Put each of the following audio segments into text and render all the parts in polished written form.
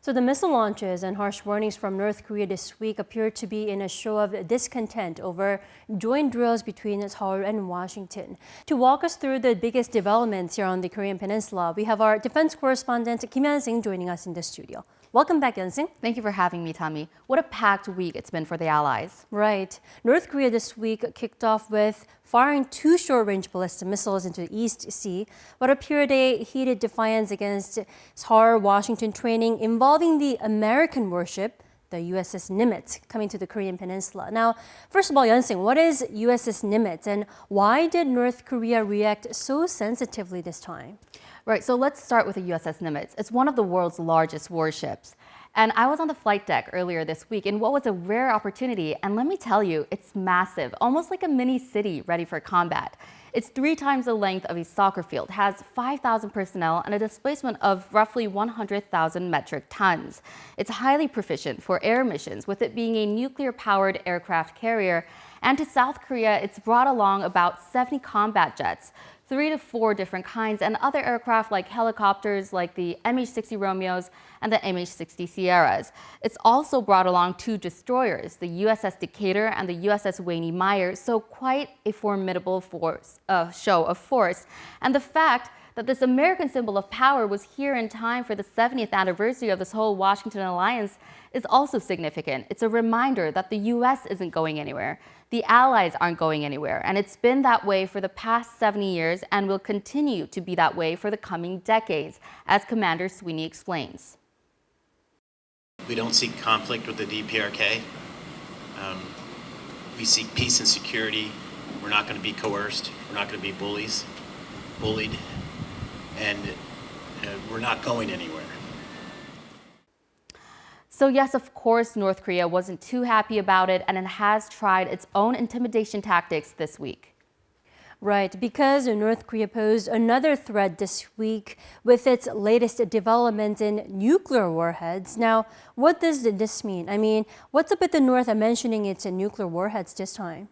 So the missile launches and harsh warnings from North Korea this week appear to be in a show of discontent over joint drills between Seoul and Washington. To walk us through the biggest developments here on the Korean Peninsula, we have our defense correspondent Kim Yeon-seung joining us in the studio. Welcome back, Yeon-seung. Thank you for having me, Dami. What a packed week it's been for the Allies. Right. North Korea this week kicked off with firing 2 short-range ballistic missiles into the East Sea, what appeared a heated defiance against Seoul-Washington training involving the American warship, the USS Nimitz, coming to the Korean Peninsula. Now, first of all, Yeon-seung, what is USS Nimitz and why did North Korea react so sensitively this time? Right, so let's start with the USS Nimitz. It's one of the world's largest warships. And I was on the flight deck earlier this week in what was a rare opportunity. And let me tell you, it's massive, almost like a mini city ready for combat. It's 3 times the length of a soccer field, has 5,000 personnel, and a displacement of roughly 100,000 metric tons. It's highly proficient for air missions, with it being a nuclear-powered aircraft carrier. And to South Korea, it's brought along about 70 combat jets, 3 to 4 different kinds, and other aircraft like helicopters like the MH-60 Romeos and the MH-60 Sierras. It's also brought along 2 destroyers, the USS Decatur and the USS Wayne Meyer, so quite a formidable show of force. And the fact that this American symbol of power was here in time for the 70th anniversary of this whole Washington alliance is also significant. It's a reminder that the U.S. isn't going anywhere. The Allies aren't going anywhere, and it's been that way for the past 70 years and will continue to be that way for the coming decades, as Commander Sweeney explains. We don't seek conflict with the DPRK. We seek peace and security. We're not going to be coerced. We're not going to be bullied, and we're not going anywhere. So yes, of course, North Korea wasn't too happy about it, and it has tried its own intimidation tactics this week. Right, because North Korea posed another threat this week with its latest development in nuclear warheads. Now, what does this mean? I mean, what's up with the North mentioning its nuclear warheads this time?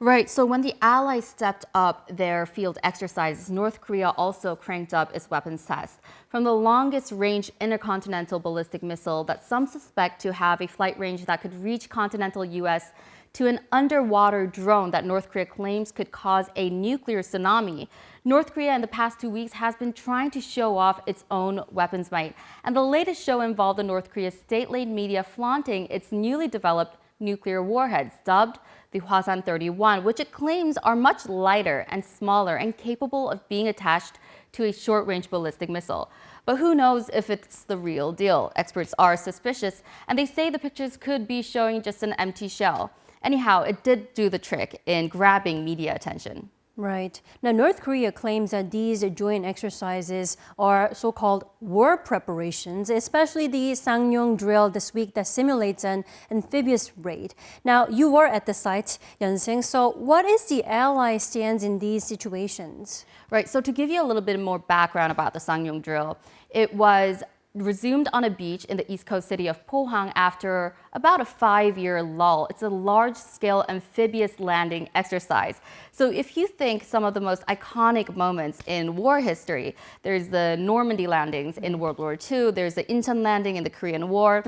Right, so when the Allies stepped up their field exercises, North Korea also cranked up its weapons test. From the longest range intercontinental ballistic missile that some suspect to have a flight range that could reach continental U.S. to an underwater drone that North Korea claims could cause a nuclear tsunami. North Korea in the past 2 weeks has been trying to show off its own weapons might. And the latest show involved the North Korea state-led media flaunting its newly developed nuclear warheads, dubbed the Hwasan-31, which it claims are much lighter and smaller and capable of being attached to a short-range ballistic missile. But who knows if it's the real deal? Experts are suspicious, and they say the pictures could be showing just an empty shell. Anyhow, it did do the trick in grabbing media attention. Right. Now, North Korea claims that these joint exercises are so-called war preparations, especially the Sangnyong drill this week that simulates an amphibious raid. Now, you were at the site, Yeon-seung, so what is the Allies' stance in these situations? Right, so to give you a little bit more background about the Sangnyong drill, it was resumed on a beach in the east coast city of Pohang after about a 5-year lull. It's a large-scale amphibious landing exercise. So if you think some of the most iconic moments in war history, there's the Normandy landings in World War II, there's the Incheon landing in the Korean War.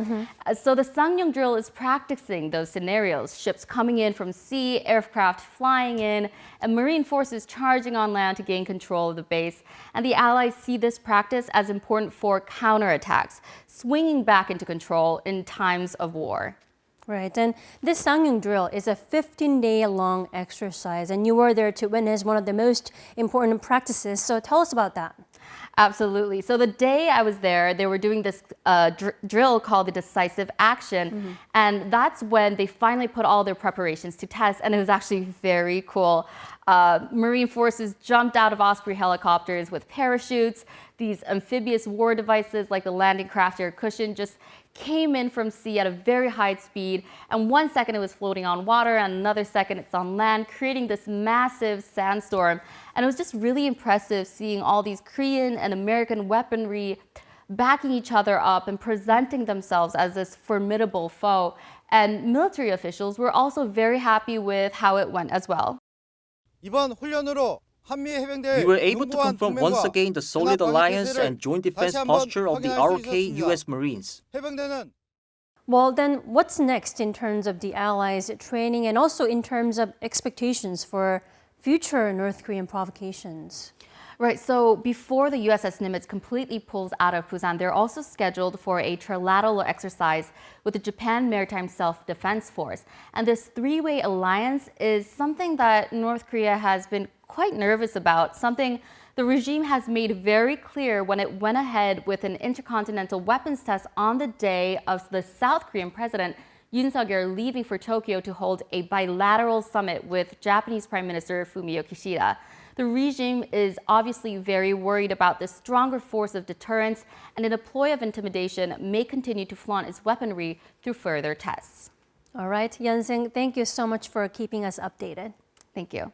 So the Sangnyong drill is practicing those scenarios, ships coming in from sea, aircraft flying in, and Marine forces charging on land to gain control of the base. And the Allies see this practice as important for counterattacks, swinging back into control in times of war. Right, and this Sangnyong drill is a 15-day-long exercise, and you were there to witness one of the most important practices, so tell us about that. Absolutely. So the day I was there, they were doing this drill called the decisive action, and that's when they finally put all their preparations to test, and it was actually very cool. Marine forces jumped out of Osprey helicopters with parachutes. These amphibious war devices like the landing craft air cushion just came in from sea at a very high speed, and 1 second it was floating on water and another second it's on land, creating this massive sandstorm. And it was just really impressive seeing all these Korean and American weaponry backing each other up and presenting themselves as this formidable foe. And military officials were also very happy with how it went as well. 이번 훈련으로 We were able to confirm once again the solid alliance and joint defense posture of the ROK-U.S. Marines. Well, then what's next in terms of the Allies' training and also in terms of expectations for future North Korean provocations? Right, so before the USS Nimitz completely pulls out of Busan, they're also scheduled for a trilateral exercise with the Japan Maritime Self-Defense Force. And this three-way alliance is something that North Korea has been quite nervous about, something the regime has made very clear when it went ahead with an intercontinental weapons test on the day of the South Korean president Yoon Suk-yeol leaving for Tokyo to hold a bilateral summit with Japanese Prime Minister Fumio Kishida. The regime is obviously very worried about this stronger force of deterrence, and in a ploy of intimidation may continue to flaunt its weaponry through further tests. All right, Yeon-seung, thank you so much for keeping us updated. Thank you.